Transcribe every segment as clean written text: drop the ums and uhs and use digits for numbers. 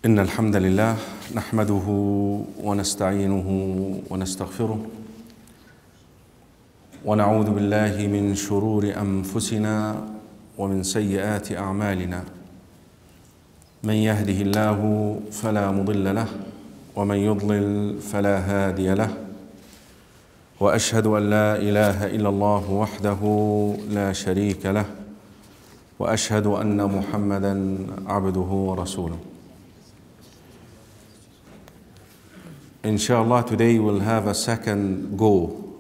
إن الحمد لله نحمده ونستعينه ونستغفره ونعوذ بالله من شرور أنفسنا ومن سيئات أعمالنا من يهده الله فلا مضل له ومن يضلل فلا هادي له وأشهد أن لا إله إلا الله وحده لا شريك له وأشهد أن محمدًا عبده ورسوله. Inshallah, today we'll have a second go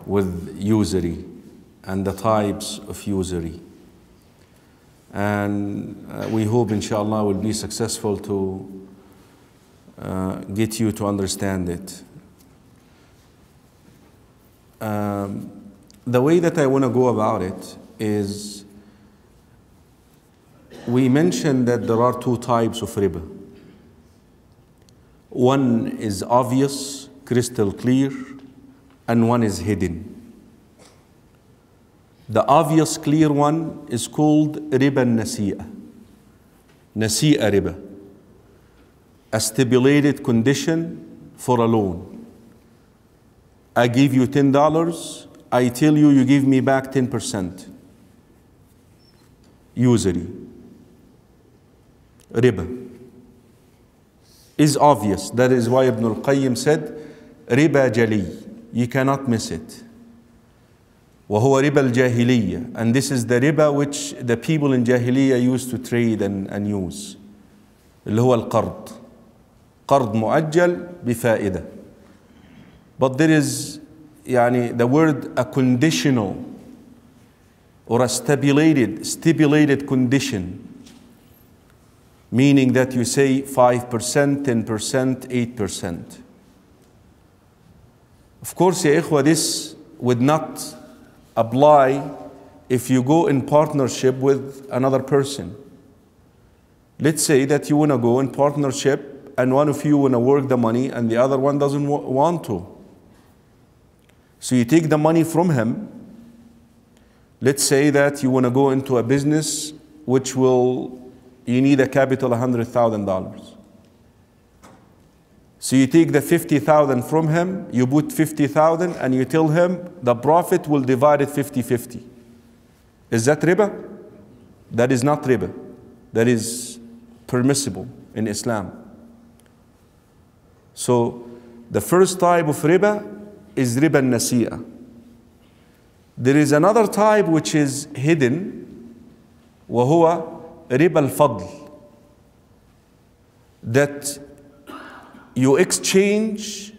with usury and the types of usury. And we hope, inshallah, we'll be successful to get you to understand it. The way that I want to go about it is, we mentioned that there are two types of riba. One is obvious, crystal clear, and one is hidden. The obvious clear one is called riba nasi'a. Nasi'a riba. A stipulated condition for a loan. I give you $10, I tell you, you give me back 10%. Usury. Riba. Is obvious. That is why Ibn al-Qayyim said, Riba jali. You cannot miss it. وهو ربا الجاهلية. And this is the riba which the people in Jahiliyyah used to trade and use. اللي هو القرض. قرض مؤجل بفائدة. But there is the word a conditional or a stipulated condition. Meaning that you say 5%, 10%, 8%. Of course, ya ikhwa, this would not apply if you go in partnership with another person. Let's say that you want to go in partnership and one of you want to work the money and the other one doesn't want to. So you take the money from him. Let's say that you want to go into a business which you need a capital $100,000. So you take the 50,000 from him, you put 50,000 and you tell him the profit will divide it 50-50. Is that riba? That is not riba. That is permissible in Islam. So the first type of riba is riba nasi'a. There is another type which is hidden, وهو Riba al-Fadl, that you exchange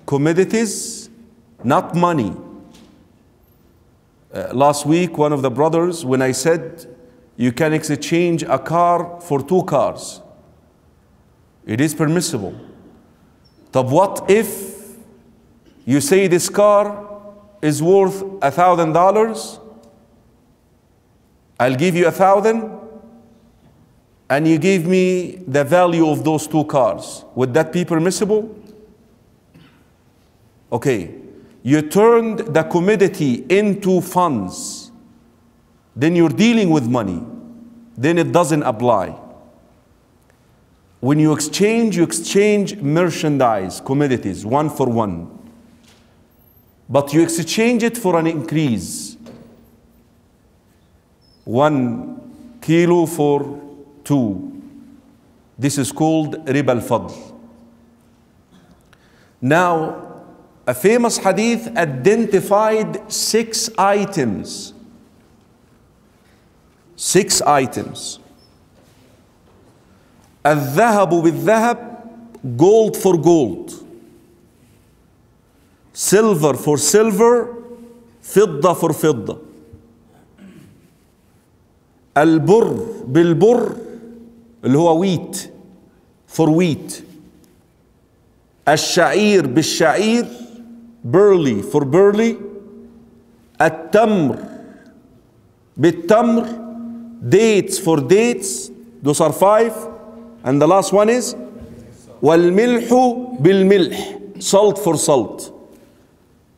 commodities, not money. Last week, one of the brothers, when I said you can exchange a car for 2 cars, it is permissible. But what if you say this car is worth $1,000? I'll give you 1,000 and you give me the value of those 2 cars. Would that be permissible? Okay. You turned the commodity into funds. Then you're dealing with money. Then it doesn't apply. When you exchange merchandise, commodities, one for one. But you exchange it for an increase. 1 kilo for 2. This is called Riba al-Fadl. Now, a famous hadith identified 6 items. 6 items. الذهب بالذهب, gold for gold. Silver for silver, فضة for فضة. البر بالبر اللي هو wheat for wheat. الشعير بالشعير, barley for barley. التمر بالتمر, dates for dates. Those are 5. And the last one is والملح بالملح, salt for salt.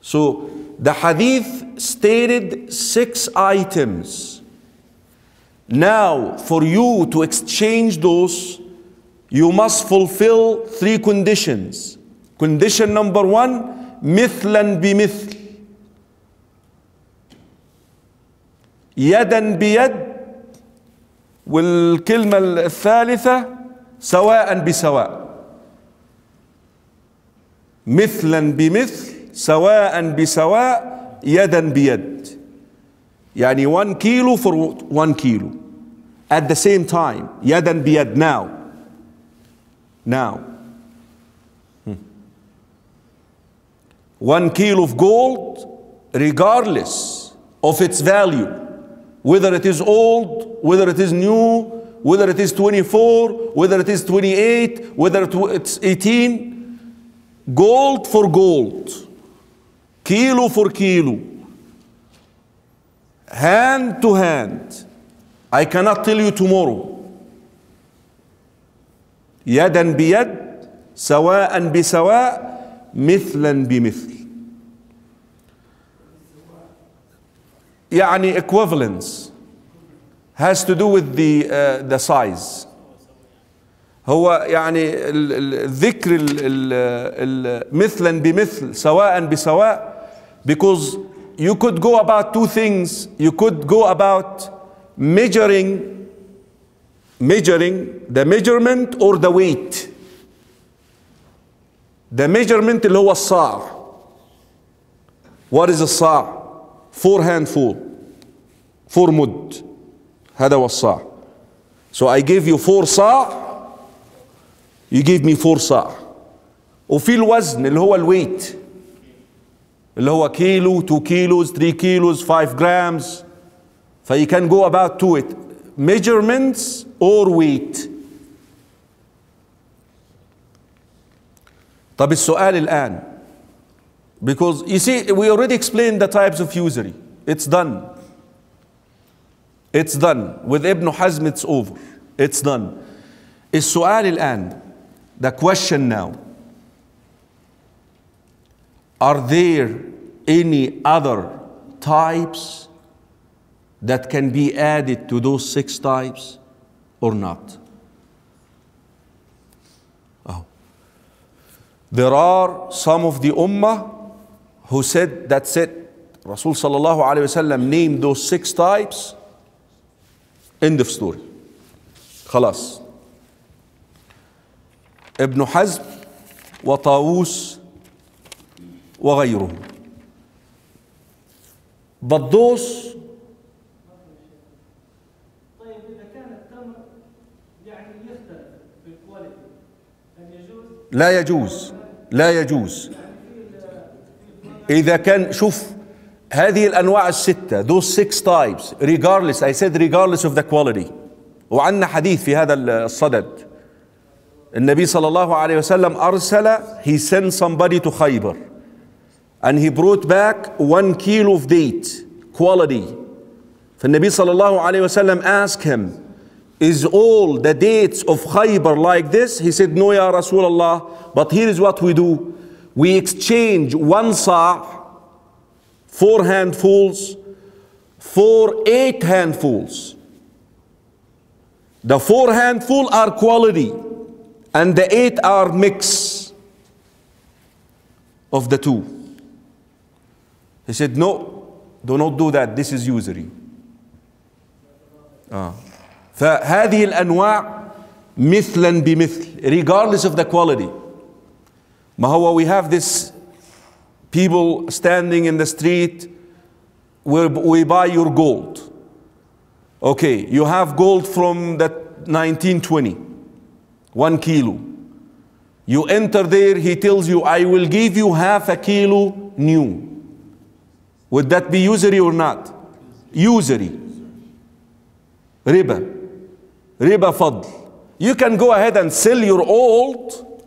So the hadith stated 6 items. Now, for you to exchange those, you must fulfill 3 conditions. Condition number 1, مثلا بمثل. يدا بيد. والكلمة الثالثة سواء بسواء. مثلا بمثل، سواء بسواء، يدا بيد. يعني 1 kilo for 1 kilo. At the same time. يدا بيد. Now. 1 kilo of gold, regardless of its value, whether it is old, whether it is new, whether it is 24, whether it is 28, whether it's 18, gold for gold, kilo for kilo, hand to hand. I cannot tell you tomorrow. يدا بيد، سواء بسواء، مثلا بمثل. يعني equivalence has to do with the size. هو يعني الذكر مثلا بمثل، سواء بسواء, because you could go about 2 things. You could go about measuring the measurement or the weight. The measurement اللي هو الصاع. What is الصاع? 4 handful, 4 مد. هذا هو الصاع. So I give you 4 صاع, you give me 4 صاع. وفي الوزن اللي هو الويت, اللي هو كيلو, 2 kilos, 3 kilos, 5 grams. You can go about to it. Measurements or weight. طب السؤال الآن, because you see we already explained the types of usury. It's done. It's done. With Ibn Hazm it's over. It's done. السؤال الآن, the question now, are there any other types that can be added to those 6 types or not? There are some of the Ummah who said that's it. Rasul sallallahu alayhi wa sallam named those 6 types. End of story. خلاص. ابن حزم وطاووس وغيره. But those لا يجوز. لا يجوز. إذا كان, شوف هذه الأنواع ال6, those 6 types, regardless, I said regardless of the quality. وعندنا حديث في هذا الصدد. النبي صلى الله عليه وسلم أرسل, he sent somebody to Khaybar and he brought back 1 kilo of date, quality. فالنبي صلى الله عليه وسلم asked him, is all the dates of Khaybar like this? He said, no, Ya Rasulullah, but here is what we do. We exchange 1 sa', 4 handfuls, for 8 handfuls. The 4 handful are quality, and the 8 are mix of the 2. He said, no, do not do that. This is usury. فهذه الأنواع مثلا بمثل, regardless of the quality. ما هو, we have this people standing in the street where we buy your gold. Okay, you have gold from the 1920, 1 kilo. You enter there, he tells you, I will give you half a kilo new. Would that be usury or not? Usury. Riba. Riba fadl. You can go ahead and sell your old,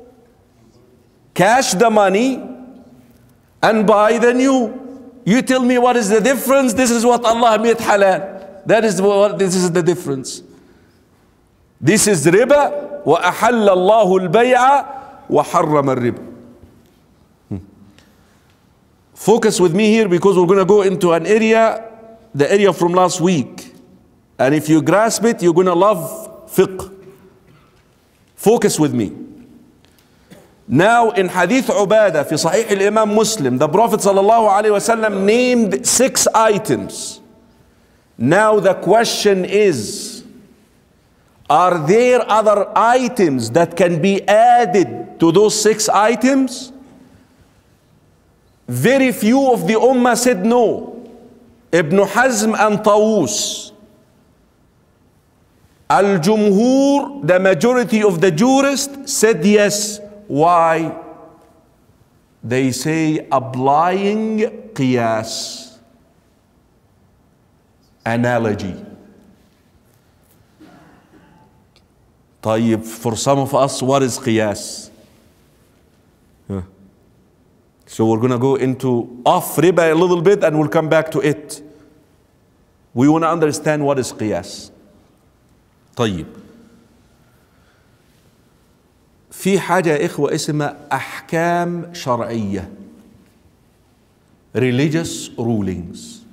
cash the money, and buy the new. You tell me what is the difference? This is what Allah made halal. This is the difference. This is riba. وَأَحَلَّ اللَّهُ الْبَيْعَ وَحَرَّمَ الرِّبَ. Focus with me here, because we're going to go into an area, the area from last week. And if you grasp it, you're going to love fiqh. Focus with me. Now in Hadith Ubadah في صحيح الإمام Muslim, the Prophet sallallahu alaihi wasallam named 6 items. Now the question is, are there other items that can be added to those 6 items? Very few of the Ummah said no. Ibn Hazm and Tawus. Al-Jumhur, the majority of the jurists, said yes. Why? They say applying qiyas, analogy. طيب, for some of us, what is qiyas? So we're going to go into off riba a little bit and we'll come back to it. We want to understand what is qiyas. طيب, في حاجة يا إخوة اسمها أحكام شرعية, religious rulings,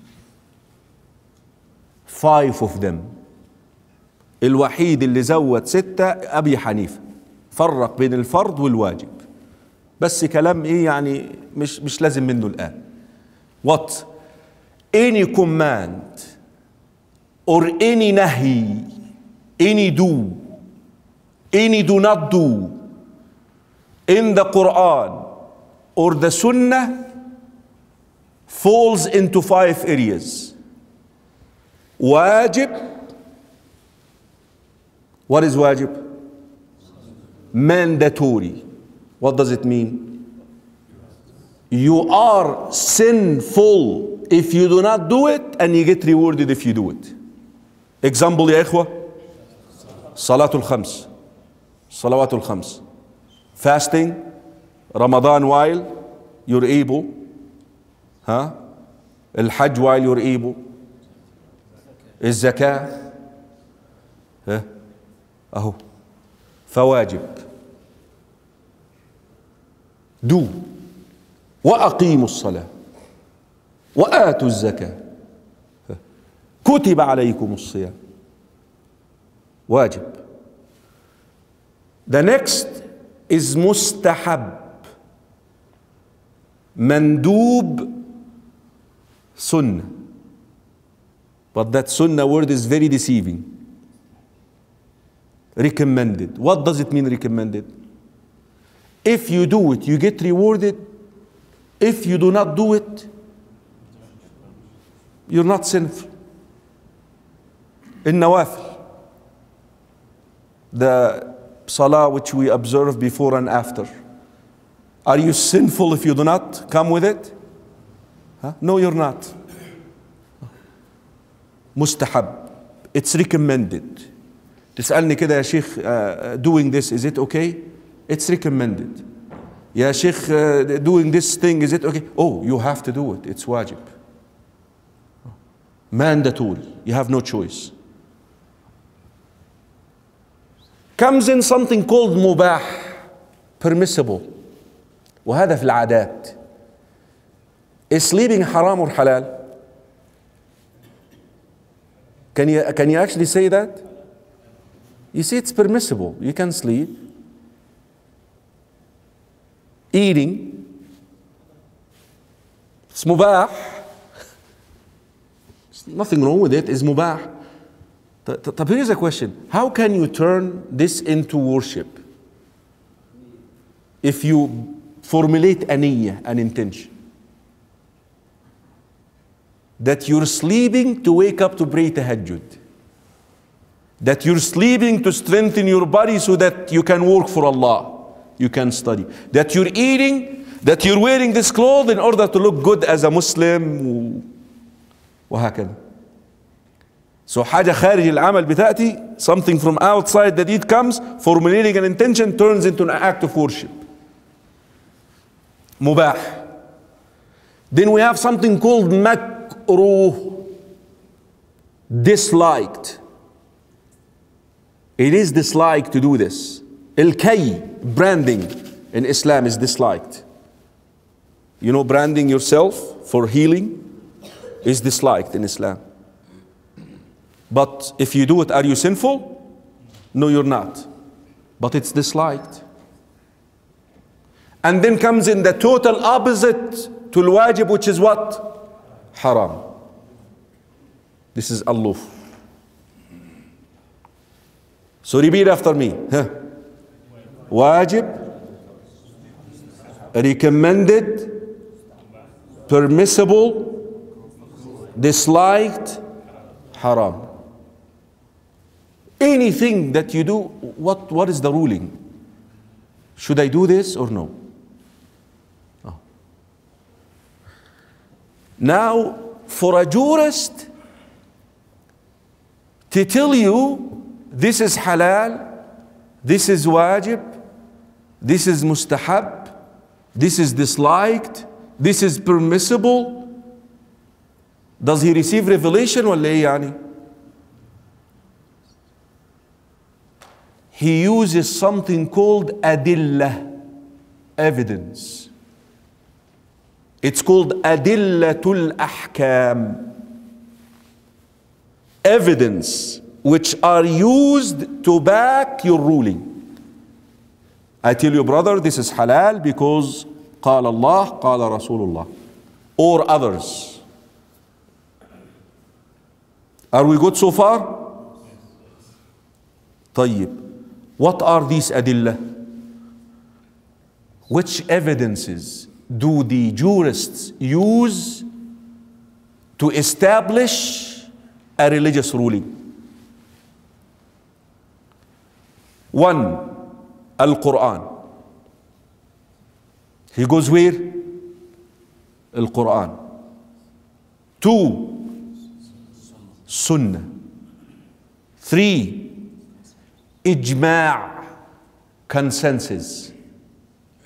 5 of them. الوحيد اللي زود 6 أبي حنيفة, فرق بين الفرض والواجب, بس كلام إيه يعني مش لازم منه الآن. What? Any command or any nahi, any do, any do not do in the Quran or the Sunnah falls into 5 areas. Wajib. What is wajib? Mandatory. What does it mean? You are sinful if you do not do it, and you get rewarded if you do it. Example يا إخوة, Salatul Khams, Salawatul Khams. Fasting, Ramadan while you're able, Al-Hajj while you're able, الزكاة, أهو, فواجب. Do. وأقيموا الصلاة وآتوا الزكاة كتب عليكم الصيام. واجب. The next is mustahab, mandub, sunnah. But that sunnah word is very deceiving. Recommended. What does it mean, recommended? If you do it, you get rewarded. If you do not do it, you're not sinful. In nawafil, the salah which we observe before and after, are you sinful if you do not come with it? No, you're not. Mustahab, it's recommended. تسألني كده يا شيخ, doing this, is it okay? It's recommended. يا شيخ, doing this thing, is it okay? Oh, you have to do it. It's wajib. Mandatory. You have no choice. Comes in something called mubah, permissible. وهذا في العادات. Is sleeping haram or halal? Can you actually say that? You see, it's permissible. You can sleep. Eating, it's mubah. There's nothing wrong with it. It's mubah. But here's a question. How can you turn this into worship? If you formulate a niyyah, an intention, that you're sleeping to wake up to pray tahajjud, that you're sleeping to strengthen your body so that you can work for Allah, you can study, that you're eating, that you're wearing this clothes in order to look good as a Muslim, وهكذا. So حاجة خارج العمل بتأتي, something from outside the deed comes, formulating an intention turns into an act of worship. Mubah. Then we have something called makruh, disliked. It is disliked to do this. Al-kay, branding in Islam is disliked. You know, branding yourself for healing is disliked in Islam. But if you do it, are you sinful? No, you're not. But it's disliked. And then comes in the total opposite to al-wajib, which is what? Haram. This is alluf. So repeat after me. Wajib, recommended, permissible, disliked, haram. Anything that you do, what is the ruling? Should I do this or no? Oh. Now, for a jurist to tell you this is halal, this is wajib, this is mustahab, this is disliked, this is permissible, does he receive revelation ولا ايه يعني? He uses something called adillah, evidence. It's called adillatul ahkam, evidence which are used to back your ruling. I tell you, brother, this is halal because قال Allah, قال Rasulullah, or others. Are we good so far? طيب. What are these adillah? Which evidences do the jurists use to establish a religious ruling? One, Al-Quran. He goes where? Al-Quran. Two, Sunnah. Three, Ijma', consensus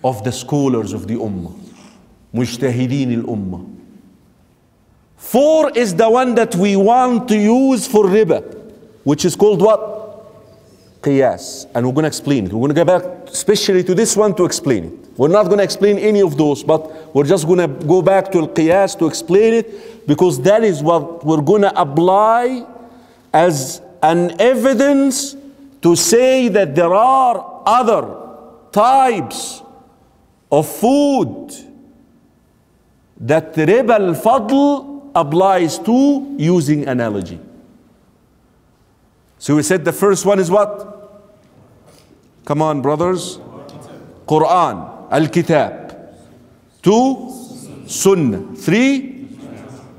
of the scholars of the Ummah, Mujtahideen al-Ummah. Four is the one that we want to use for riba, which is called what? Qiyas. And we're going to explain it. We're going to go back especially to this one to explain it. We're not going to explain any of those, but we're just going to go back to al-Qiyas to explain it, because that is what we're going to apply as an evidence to say that there are other types of food that riba al-fadl applies to, using analogy. So we said the first one is what? Come on, brothers. Quran, al-kitab. Two, sunnah. Three,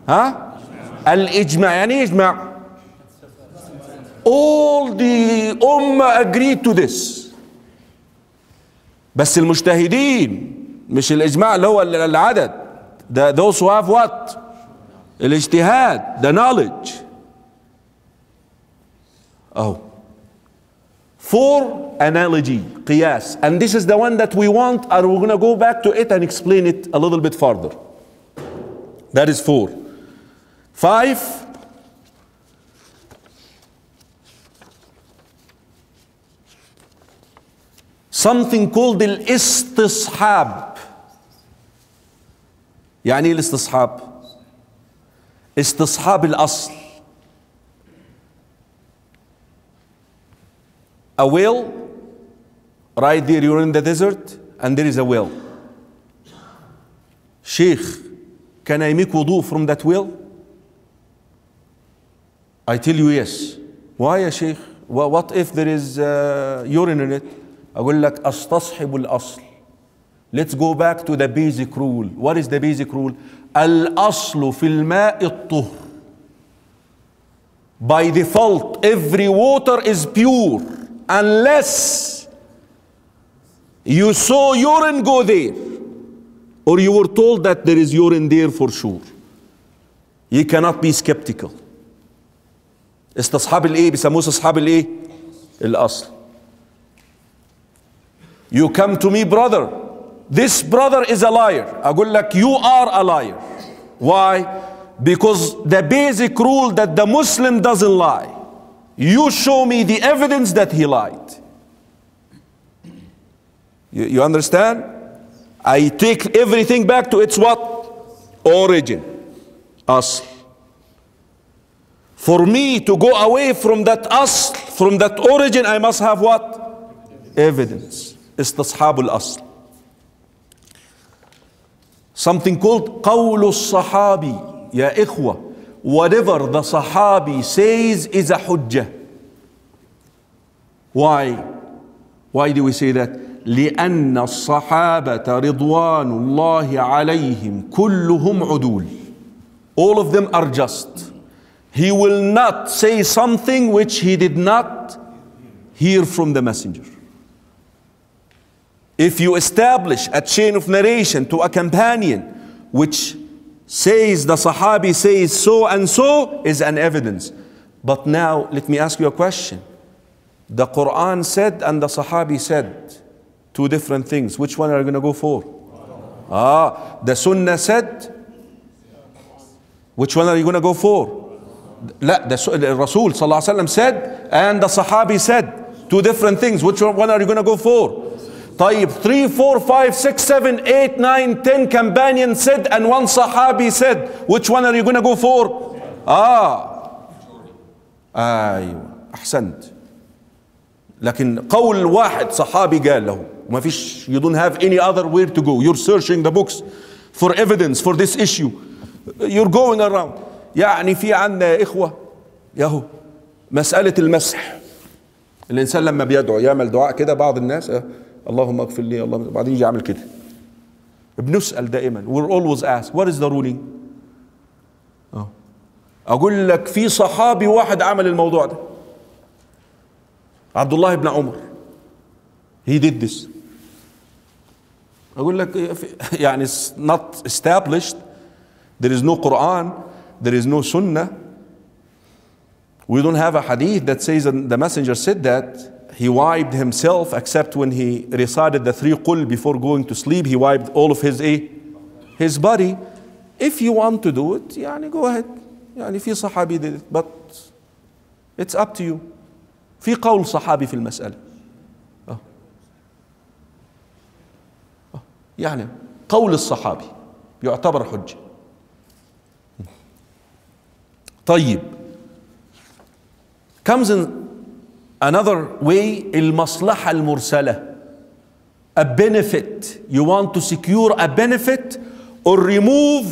al-ijma'. Yani ijma'. All the ummah agreed to this. بس المجتهدين مش الإجماع اللي هو العدد. Those who have what? الاجتهاد, the knowledge. Oh. For analogy, qiyas. And this is the one that we want, and we're going to go back to it and explain it a little bit further. That is 4. 5. Something called al-istishab. يعني ايه الاستصحاب؟ استصحاب الأصل. A well, right there, you're in the desert, and there is a well. Sheikh, can I make wudu from that well? I tell you yes. Why ya Sheikh? What if there is urine in it? أقول لك أستصحب الأصل. Let's go back to the basic rule. What is the basic rule? الأصل في الماء الطهر. By default, every water is pure unless you saw urine go there, or you were told that there is urine there for sure. You cannot be skeptical. استصحاب الايه؟ بيسموه استصحاب الايه؟ الأصل. You come to me, brother, this brother is a liar. أقول لك you are a liar. Why? Because the basic rule that the Muslim doesn't lie. You show me the evidence that he lied. You understand? I take everything back to its what? Origin. Asl. For me to go away from that asl, from that origin, I must have what? Evidence. استصحاب الأصل. Something called قول الصحابي. يا إخوة, whatever the Sahabi says is a hujjah. Why? Why do we say that? لأن الصحابة رضوان الله عليهم كلهم عدول. All of them are just. He will not say something which he did not hear from the messenger. If you establish a chain of narration to a companion which says the Sahabi says so and so, is an evidence. But now let me ask you a question. The Quran said and the Sahabi said two different things. Which one are you going to go for? The Sunnah said. Which one are you going to go for? لا, the Rasul sallallahu alaihi wasallam said and the Sahabi said two different things. Which one are you going to go for? طيب 3, 4, 5, 6, 7, 8, 9, 10 companions said and one Sahabi said. Which one are you going to go for? أيوة أحسنت. لكن قول واحد صحابي قال له ما فيش, you don't have any other where to go. You're searching the books for evidence for this issue. You're going around. يعني في عندنا إخوة ياهو مسألة المسح. الإنسان لما بيدعو يعمل دعاء كده, بعض الناس اللهم اغفر لي, اللهم, بعدين يجي يعمل كده. بنسأل دائما, we're always asked, what is the ruling? أقول لك في صحابي واحد عمل الموضوع ده, عبد الله بن عمر, he did this. أقول لك يعني it's not established. There is no Quran, there is no Sunnah. We don't have a hadith that says that the messenger said that he wiped himself, except when he recited the 3 qul before going to sleep, he wiped all of his body. If you want to do it, يعني go ahead. يعني في صحابي did it, but it's up to you. في قول صحابي في المسألة. يعني قول الصحابي يعتبر حجة. طيب, comes in another way, المصلحة المرسلة. A benefit. You want to secure a benefit or remove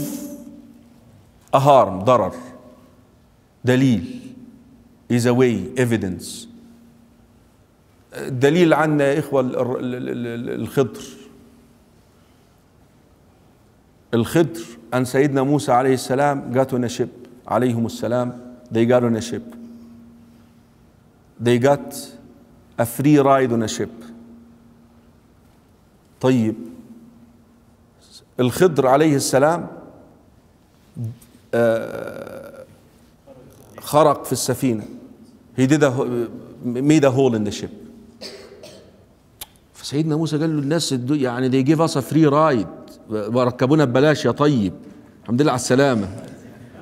a harm, ضرر. دليل is a way, evidence. دليل عنا إخوة الخضر أن سيدنا موسى عليه السلام got on a ship, عليهم السلام, they got on a ship. They got a free ride on a ship. طيب, الخضر عليه السلام خرق في السفينة. He made a hole in the ship. فسيدنا موسى قال له الناس يعني they give us a free ride, وركبونا ببلاش يا طيب, الحمد لله على السلامة.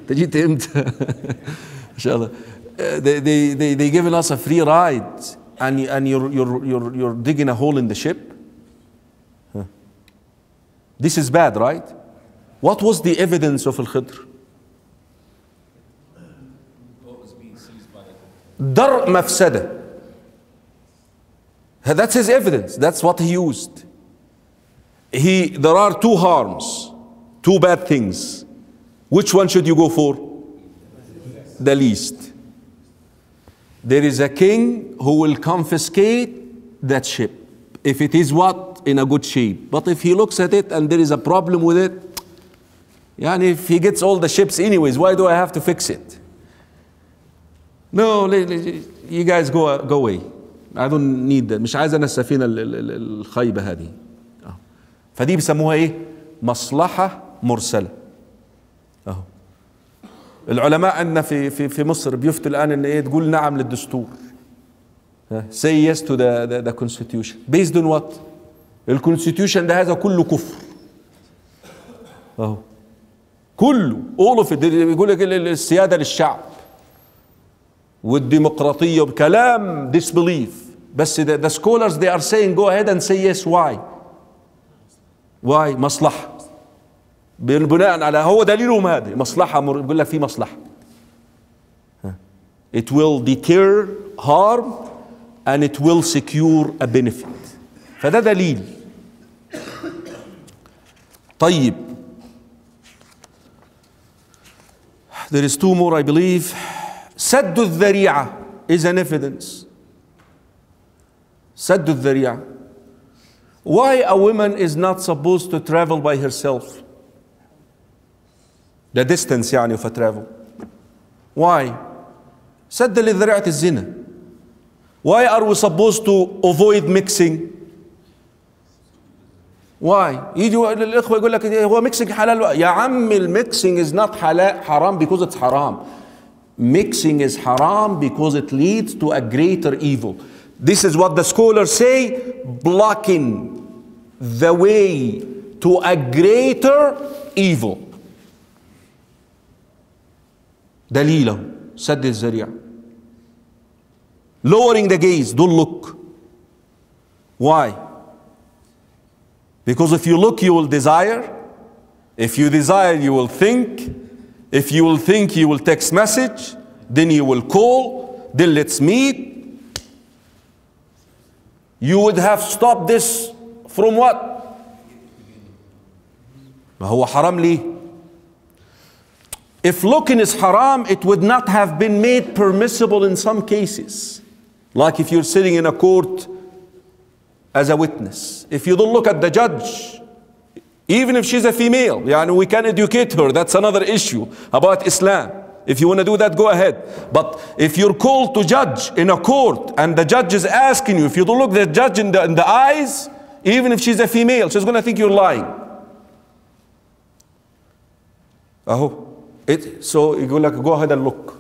انت جيت امتى؟ ان شاء الله. They giving us a free ride and you're digging a hole in the ship. This is bad, right? What was the evidence of al-Khidr? درء مفسدة. That's his evidence. That's what he used. There are 2 harms, 2 bad things. Which one should you go for? The least. There is a king who will confiscate that ship if it is what? In a good shape. But if he looks at it and there is a problem with it, يعني if he gets all the ships anyways, why do I have to fix it? No, you guys go away. I don't need that. مش عايز أنا السفينة الخايبة هذه. فدي بيسموها إيه؟ مصلحة مرسلة. العلماء عندنا في مصر بيفتوا الآن إن إيه؟ تقول نعم للدستور. Say yes to the constitution. Based on what? الكونستيتيوشن ده هذا كله كفر. كله all of it. بيقول لك السيادة للشعب والديمقراطية وكلام disbelief. بس the scholars they are saying go ahead and say yes. Why? مصلحة. بناء على هو دليلهم هذا مصلحة. بيقول لك في مصلحة. It will deter harm and it will secure a benefit. فده دليل. طيب. There is two more, I believe. سد الذريعة is an evidence. سد الذريعة. Why a woman is not supposed to travel by herself? The distance يعني of a travel. Why? سد لذريعة الزنا. Why are we supposed to avoid mixing? Why? يجي الإخوة يقول لك هو mixing حلال. يا عم mixing is not حلال حرام because it's haram. Mixing is haram because it leads to a greater evil. This is what the scholars say, blocking the way to a greater evil. دليله سد الذريعة. Lowering the gaze, don't look. Why? Because if you look, you will desire. If you desire, you will think. If you will think, you will text message. Then you will call. Then let's meet. You would have stopped this from what? ما هو حرام ليه؟ If looking is haram, it would not have been made permissible in some cases. Like if you're sitting in a court as a witness. If you don't look at the judge, even if she's a female, يعني we can educate her, that's another issue about Islam. If you want to do that, go ahead. But if you're called to judge in a court and the judge is asking you, if you don't look the judge in the eyes, even if she's a female, she's going to think you're lying. So يقول لك go ahead and look.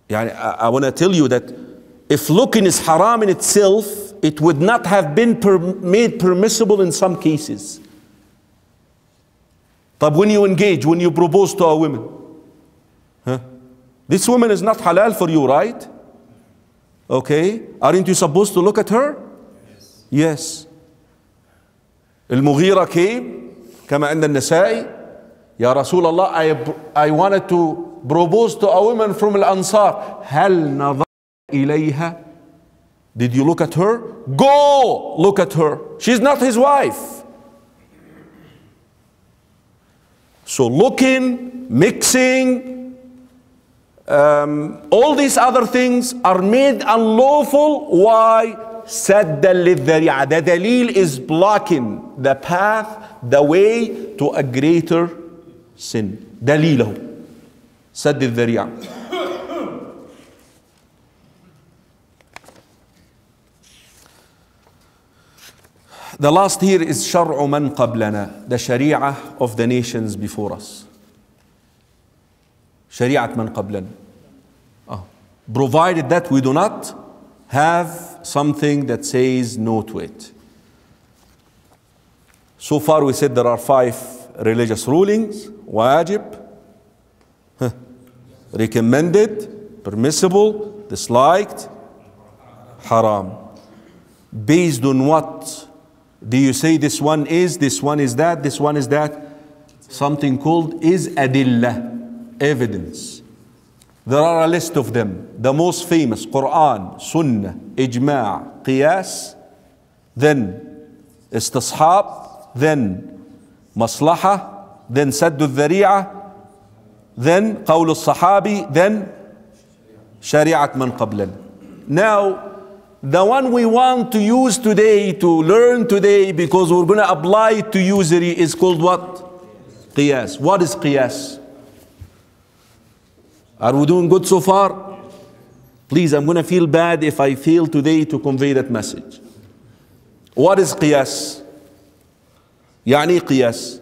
يعني I want to tell you that if looking is haram in itself, it would not have been made permissible in some cases. But when you engage, when you propose to a woman, this woman is not halal for you, right? Okay. Aren't you supposed to look at her? Yes. المغيرة came كما عند النسائي يا رسول الله, I wanted to propose to a woman from الأنصار. هل نظر إليها? Did you look at her? Go look at her. She's not his wife. So looking, mixing, all these other things are made unlawful. Why? سدا للذريعة. The dalil is blocking the path, the way to a greater sin. دليله سد الذريعة. The last here is شرع من قبلنا, the sharia of the nations before us. شريعة من قبلنا. Provided that we do not have something that says no to it. So far we said there are 5 religious rulings. Wajib, recommended, permissible, disliked, haram. Based on what do you say this one is that, this one is that? Something called is adillah, evidence. There are a list of them. The most famous, Quran, Sunnah, Ijma', Qiyas, then Istishab, then Maslaha, then Saddu al-Dhari'ah, then Qawl al-Sahabi, then Shari'at man qablana. Now, the one we want to use today, to learn today, because we're going to apply it to usury, is called what? Qiyas. What is Qiyas? Are we doing good so far? Please, I'm going to feel bad if I fail today to convey that message. What is Qiyas? يعني قياس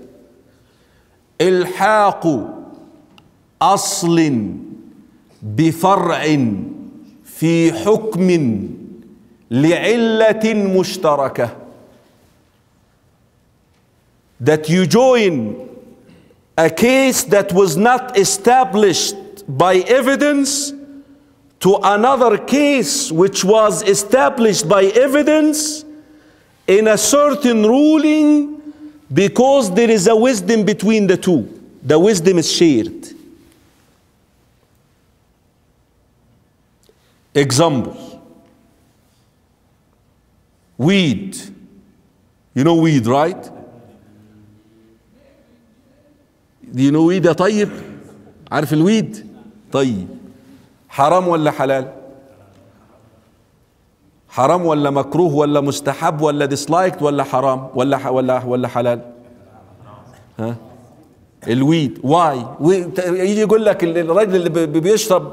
الحاق أصل بفرع في حكم لعلة مشتركة. That you join a case that was not established by evidence to another case which was established by evidence in a certain ruling, because there is a wisdom between the two. The wisdom is shared. Example. Weed. You know weed, right? Do you know weed يا طيب؟ عارف الويد؟ طيب. حرام ولا حلال؟ حرام ولا مكروه ولا مستحب ولا disliked ولا حرام ولا حلال؟ ها؟ الويد. واي؟ يجي يقول لك الراجل اللي بيشرب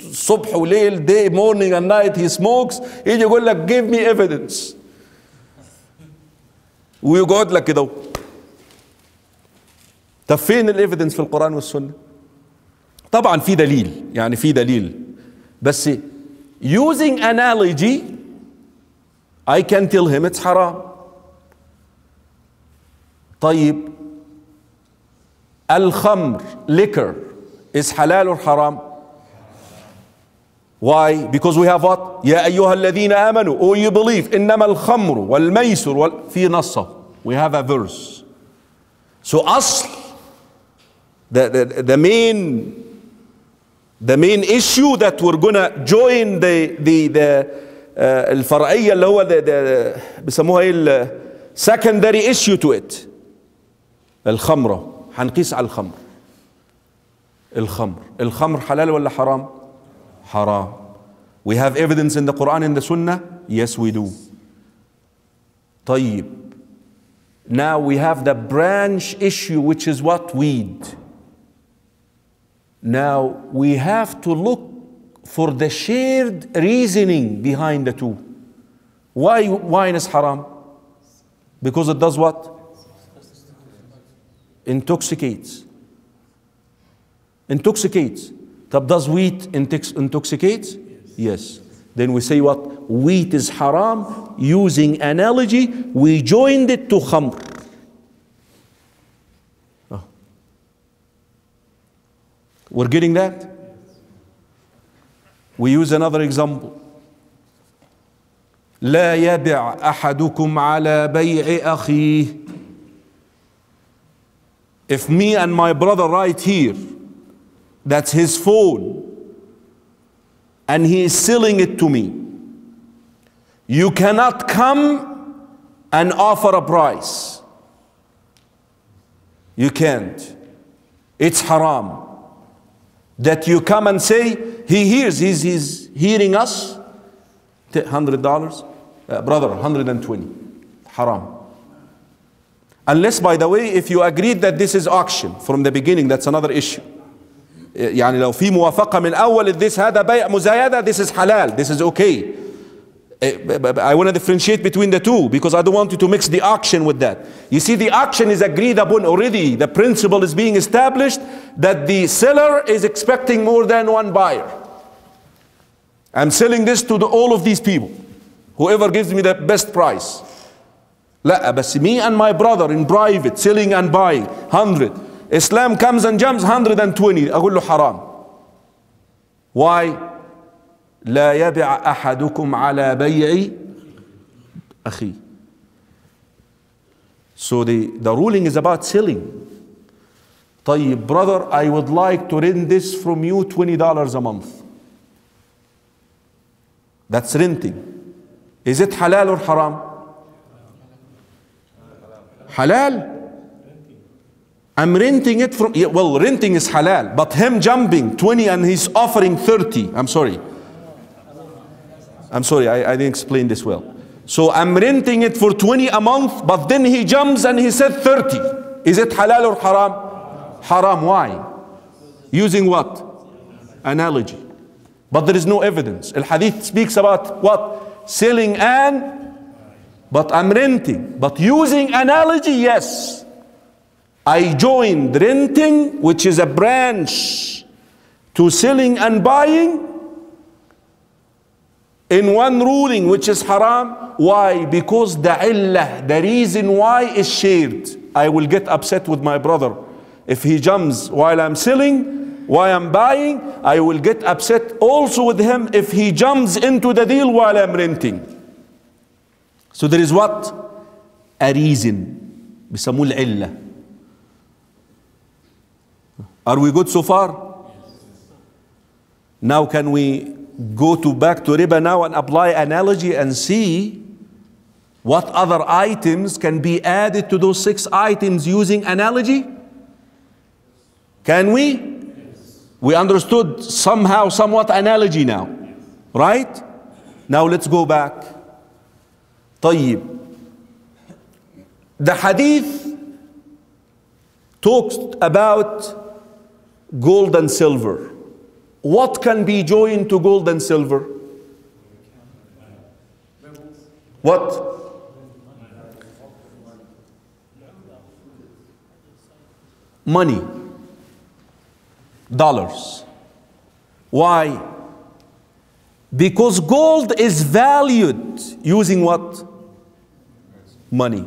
الصبح وليل day morning and night he smokes، يجي يقول لك give me evidence، ويقعد لك كده. طب فين الايفيدنس في القرآن والسنة؟ طبعا في دليل، يعني في دليل، بس using analogy I can tell him it's حرام. طيب الخمر liquor is حلال or حرام؟ Why? Because we have what? يا أيها الذين آمنوا, or you believe, إنما الخمر والميسر في نصه. We have a verse. So أصل the main issue that we're gonna join the الفرعية اللي هو بيسموها ايه secondary issue to it. الخمرة، هنقيس على الخمر حلال ولا حرام؟ حرام. We have evidence in the Quran and the Sunnah? Yes we do. طيب now we have the branch issue which is what? Weed. Now we have to look for the shared reasoning behind the two. Why wine is haram? Because it does what? Intoxicates. طب does wheat intoxicate? Yes. Then we say what? Wheat is haram. Using analogy, we joined it to khamr. Oh. We're getting that? We use another example. لا يبع أحدكم على بيع أخيه. If me and my brother right here, that's his phone, and he is selling it to me, you cannot come and offer a price. You can't. It's haram. That you come and say, he's hearing us, $100, brother, 120. Haram. Unless, by the way, if you agreed that this is auction from the beginning, that's another issue. يعني لو في موافقة من أول this هذا بيع مزايدة, this is halal, this is okay. I want to differentiate between the two because I don't want you to mix the auction with that. You see, the auction is agreed upon already. The principle is being established that the seller is expecting more than one buyer. I'm selling this to all of these people. Whoever gives me the best price. لا بس me and my brother in private selling and buying 100. Islam comes and jumps 120. أقول له حرام. Why? لا يبع أحدكم على بيع أخي. So the ruling is about selling. طيب brother, I would like to rent this from you $20 a month. That's renting. Is it halal or haram? Halal. I'm renting it from, well, renting is halal, but him jumping 20 and he's offering 30. I'm sorry, I didn't explain this well. So I'm renting it for 20 a month, but then he jumps and he said 30. Is it halal or haram? Haram. Why? Using what? Analogy. But there is no evidence. Al hadith speaks about what? Selling but I'm renting. But using analogy, yes. I joined renting, which is a branch, to selling and buying in one ruling, which is haram. Why? Because the illah, the reason why, is shared. I will get upset with my brother if he jumps while I'm selling, while I'm buying. I will get upset also with him if he jumps into the deal while I'm renting. So there is what? A reason. بيسموه العلة. Are we good so far? Now can we go back to riba now and apply analogy and see what other items can be added to those 6 items using analogy? Can we? We understood somehow, somewhat analogy now, right? Now let's go back. طيب. The hadith talks about gold and silver. What can be joined to gold and silver? What? Money. Dollars. Why? Because gold is valued using what? Money.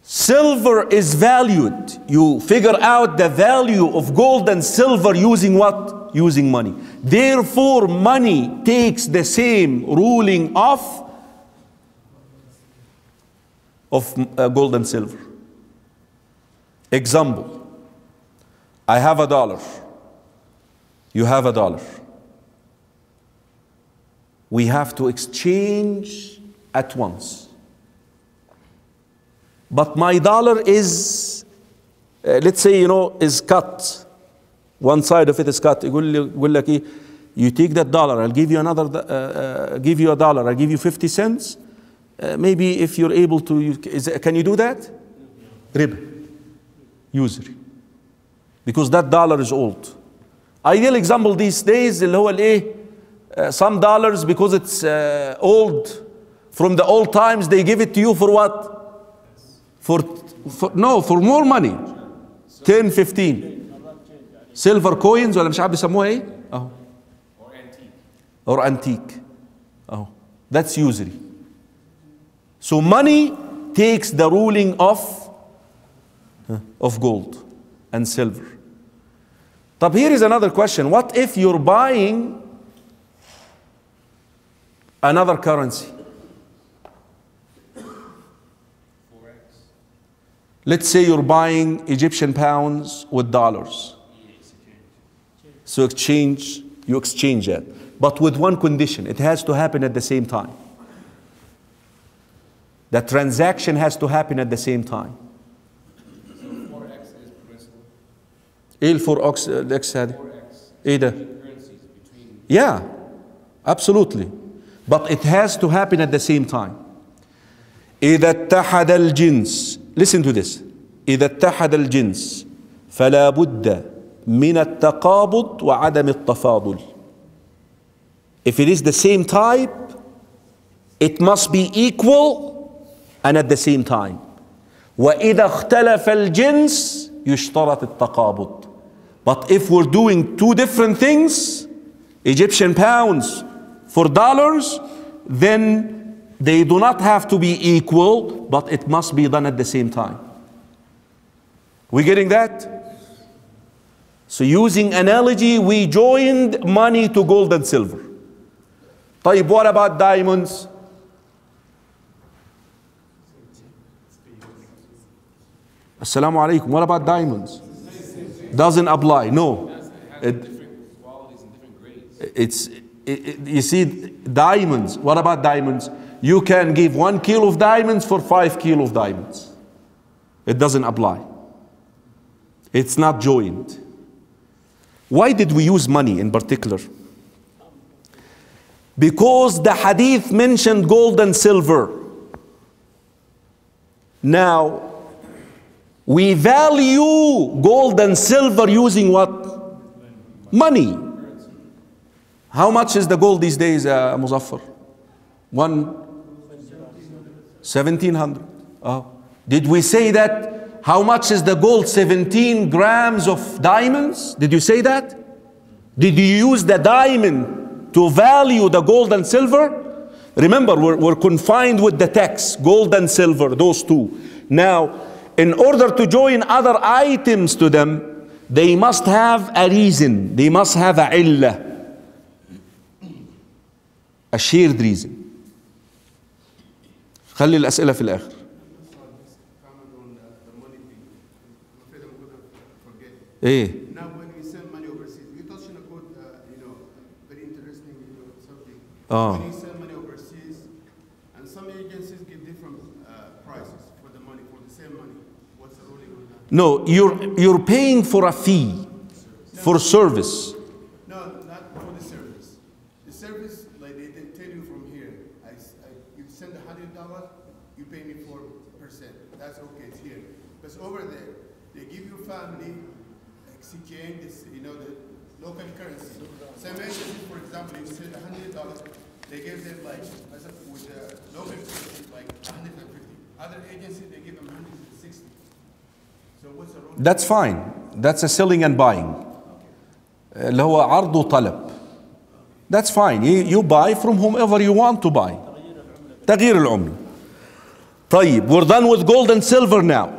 Silver is valued. You figure out the value of gold and silver using what? Using money. Therefore, money takes the same ruling of gold and silver. Example. I have $1. You have $1. We have to exchange at once. But my dollar is, let's say, is cut. One side of it is cut. يقول لك إيه? You take that dollar, I'll give you another, give you $1, I'll give you 50 cents. Maybe if you're able to, can you do that? Riba. Usury. Because that dollar is old. Ideal example these days اللي هو الايه some dollars because it's old from the old times they give it to you for what? For more money. 10 15 silver coins ولا مش عارف بيسموها ايه اهو or antique اهو that's usury. So money takes the ruling of gold and silver. But here is another question. What if you're buying another currency? Let's say you're buying Egyptian pounds with dollars. So you exchange that. But with one condition. It has to happen at the same time. The transaction has to happen at the same time. ايه الفور اكس هذه؟ ايه ده؟ Yeah, absolutely. But it has to happen at the same time. إذا اتحد الجنس. Listen to this. إذا اتحد الجنس فلا بد من التقابض وعدم التفاضل. If it is the same type, it must be equal and at the same time. وإذا اختلف الجنس يشترط التقابض. But if we're doing 2 different things, Egyptian pounds for dollars, then they do not have to be equal, but it must be done at the same time. We getting that? So using analogy, we joined money to gold and silver. طيب, what about diamonds? Assalamu alaikum. What about diamonds? Doesn't apply. No. You see, diamonds. What about diamonds? You can give 1 kilo of diamonds for 5 kilo of diamonds. It doesn't apply. It's not joined. Why did we use money in particular? Because the hadith mentioned gold and silver. Now, we value gold and silver using what? Money. How much is the gold these days, Muzaffar? 1,700. Oh. Did we say that? How much is the gold? 17 grams of diamonds? Did you say that? Did you use the diamond to value the gold and silver? Remember, we're confined with the text, gold and silver, those two. Now, in order to join other items to them, they must have a reason. They must have a illah. A shared reason. خلي الأسئلة في الآخر. إيه؟ Now when we send money overseas, you touched on a quote, very interesting when you sell money overseas, and some agencies give different prices for the money, for the same money. What's the ruling on that? No, you're paying for a fee, for service. No, not for the service. The service, like they tell you from here, you send $100, you pay me 4%. That's okay, it's here. Because over there, they give your family exchange, this, you know, the local currency. Some agencies, for example, you send $100, they give them like, with the local currency, like 150. Other agencies, they give them 160. So what's the role? That's fine. That's a selling and buying. اللي هو عرض وطلب. That's fine. You buy from whomever you want to buy. تغيير العملة. طيب, we're done with gold and silver now.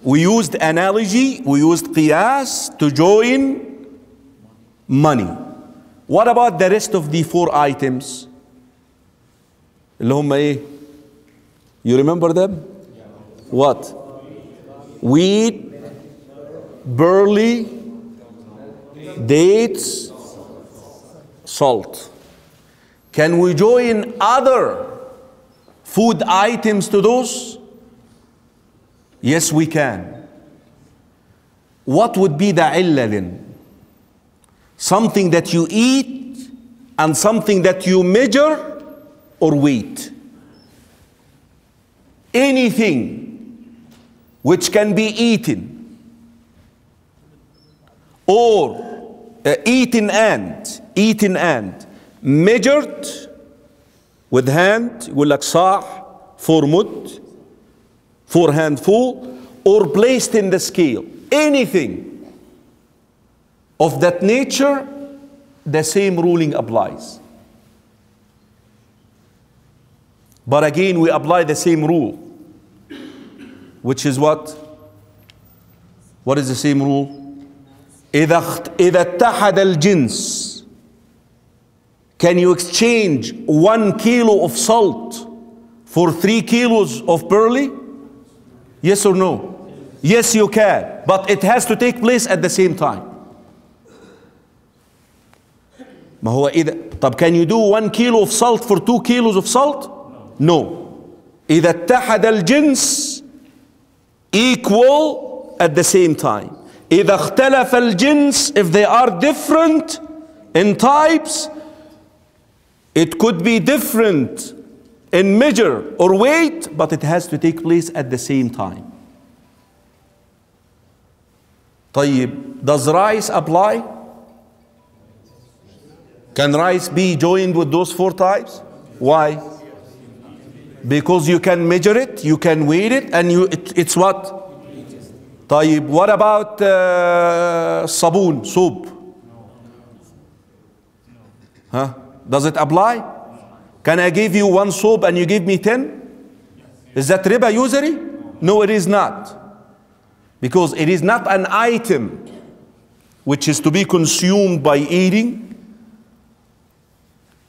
We used analogy, we used قياس to join money. What about the rest of the 4 items? اللي هم ايه? You remember them? What? Wheat, barley, dates, salt. Can we join other food items to those? Yes, we can. What would be the illa then? Something that you eat and something that you measure or weight. Anything which can be eaten or eaten and measured with hand, يقول لك صاع, 4 mud, 4 handful, or placed in the scale. Anything of that nature, the same ruling applies. But again, we apply the same rule, which is what? What is the same rule? إذا اتحد الجنس, can you exchange 1 kilo of salt for 3 kilos of barley? Yes or no? Yes, you can, but it has to take place at the same time. ما هو إذا, طب can you do 1 kilo of salt for 2 kilos of salt? No. إذا اتحد الجنس, equal at the same time. إذا اختلف الجنس, if they are different in types, it could be different in measure or weight, but it has to take place at the same time. طيب, does rice apply? Can rice be joined with those 4 types? Why? Because you can measure it, you can weigh it, and it's what? طيب, what about صابون, soap? Huh? Does it apply? Can I give you 1 soap and you give me 10? Is that riba usury? No, it is not. Because it is not an item which is to be consumed by eating,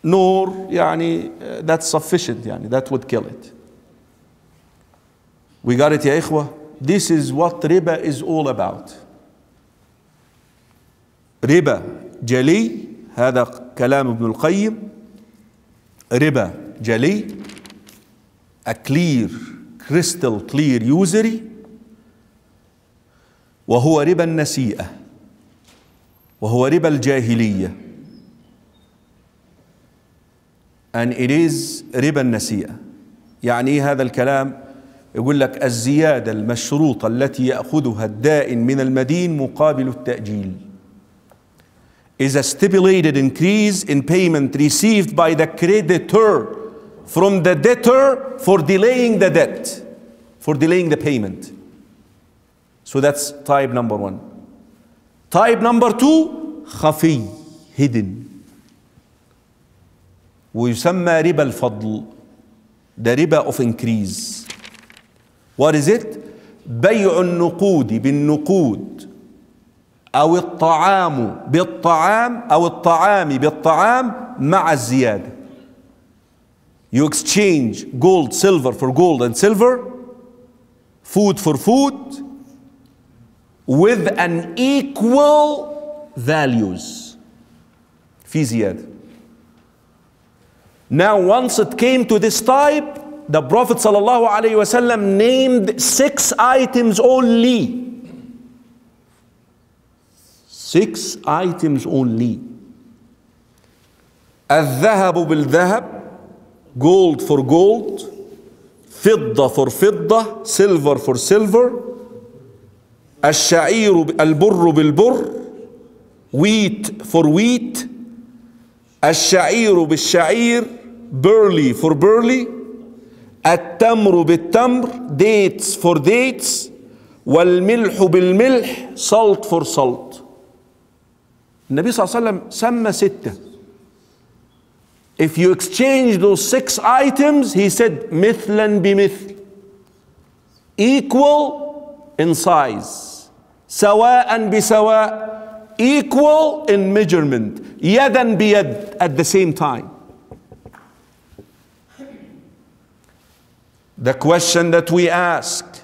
nor يعني that's sufficient, يعني that would kill it. We got it يا إخوة? This is what riba is all about. riba جلي, هذا كلام ابن القيم. riba جلي, a clear, crystal clear usury. وهو ربا النسيئة, وهو ربا الجاهلية. And it is ربا النسيئة. يعني إيه هذا الكلام؟ يقول لك الزيادة المشروطة التي يأخذها الدائن من المدين مقابل التأجيل is a stipulated increase in payment received by the creditor from the debtor for delaying the debt, for delaying the payment. So that's type number 1. Type number 2, خفي, hidden. ويسمى ربا الفضل, the riba of increase. What is it? بيع النقود بالنقود أو الطعام بالطعام أو الطعام بالطعام مع الزيادة. You exchange gold, silver for gold and silver, food for food, with an equal values. في زيادة. Now, once it came to this type, the Prophet ﷺ named 6 items only. 6 items only. الذهب بالذهب, gold for gold, فضة for فضة, silver for silver, البر بالبر, wheat for wheat, الشعير بالشعير, barley for barley, التمر بالتمر, dates for dates, والملح بالملح, salt for salt. النبي صلى الله عليه وسلم سمى 6. If you exchange those 6 items, he said مثلا بمثل, equal in size, سواء بسواء, equal in measurement, يدا بيد, at the same time. The question that we asked,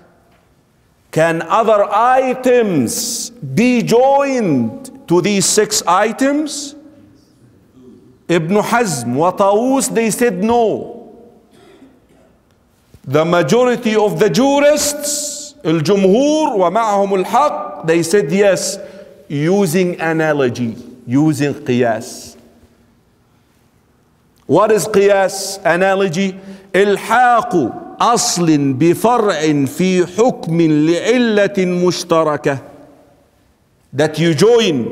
can other items be joined to these 6 items? Ibn Hazm, Watawus, they said no. The majority of the jurists, al-Jumhur wa ma'ahum al-Haq, they said yes, using analogy, using qiyas. What is qiyas? Analogy. إلحاق أصل بفرع في حكم لعلة مشتركة. That you join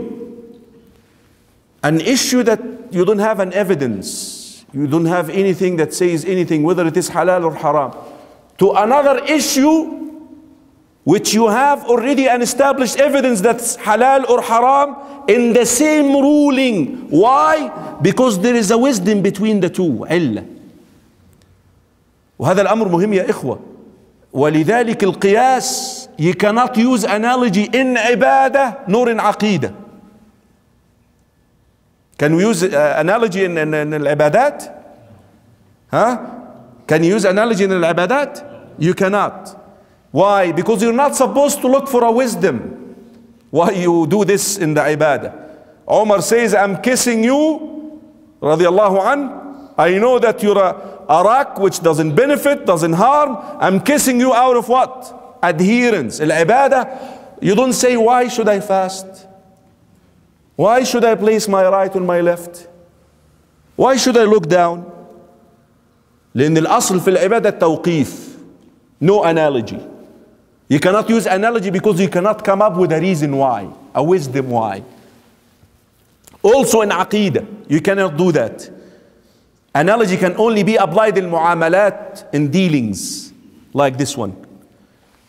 an issue that you don't have an evidence, you don't have anything that says anything, whether it is halal or haram, to another issue which you have already an established evidence that's halal or haram in the same ruling. Why? Because there is a wisdom between the two, علة. وهذا الأمر مهم يا إخوة. ولذلك القياس, you cannot use analogy in عبادة nor in عقيدة. Can we use analogy in العبادات? Huh? Can you use analogy in العبادات? You cannot. Why? Because you're not supposed to look for a wisdom. Why you do this in the ibadah? Omar says, I'm kissing you, radiallahu an. I know that you're a rock which doesn't benefit, doesn't harm. I'm kissing you out of what? Adherence. Al-ibadah, you don't say, why should I fast? Why should I place my right on my left? Why should I look down? لأن الأصل في العبادة التوقيف. No analogy. You cannot use analogy because you cannot come up with a reason why, a wisdom why. Also in Aqidah, you cannot do that. Analogy can only be applied in mu'amalat, in dealings, like this one.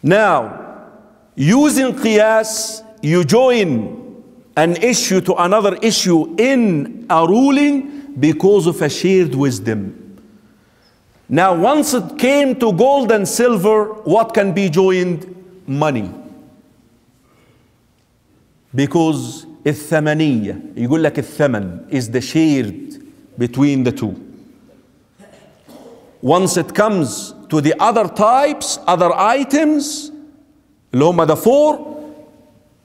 Now, using qiyas, you join an issue to another issue in a ruling because of a shared wisdom. Now, once it came to gold and silver, what can be joined? Money. Because الثمنية, يقول لك الثمن is the shared between the two. Once it comes to the other types, other items, اللي هم the 4,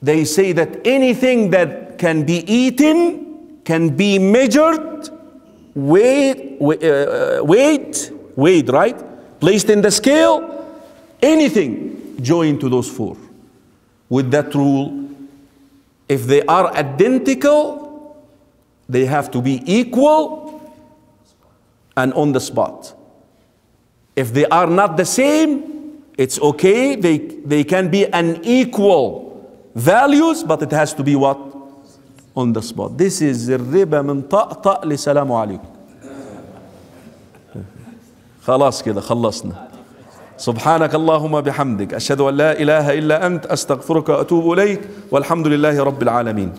they say that anything that can be eaten can be measured, weighed, right? Placed in the scale, anything joined to those 4. With that rule, if they are identical, they have to be equal and on the spot. If they are not the same, it's okay, they can be unequal values, but it has to be what? On the spot. This is الربا من طقطق لسلام عليكم. خلاص كده خلصنا. سبحانك اللهم بحمدك أشهد أن لا إله إلا أنت أستغفرك وأتوب إليك والحمد لله رب العالمين.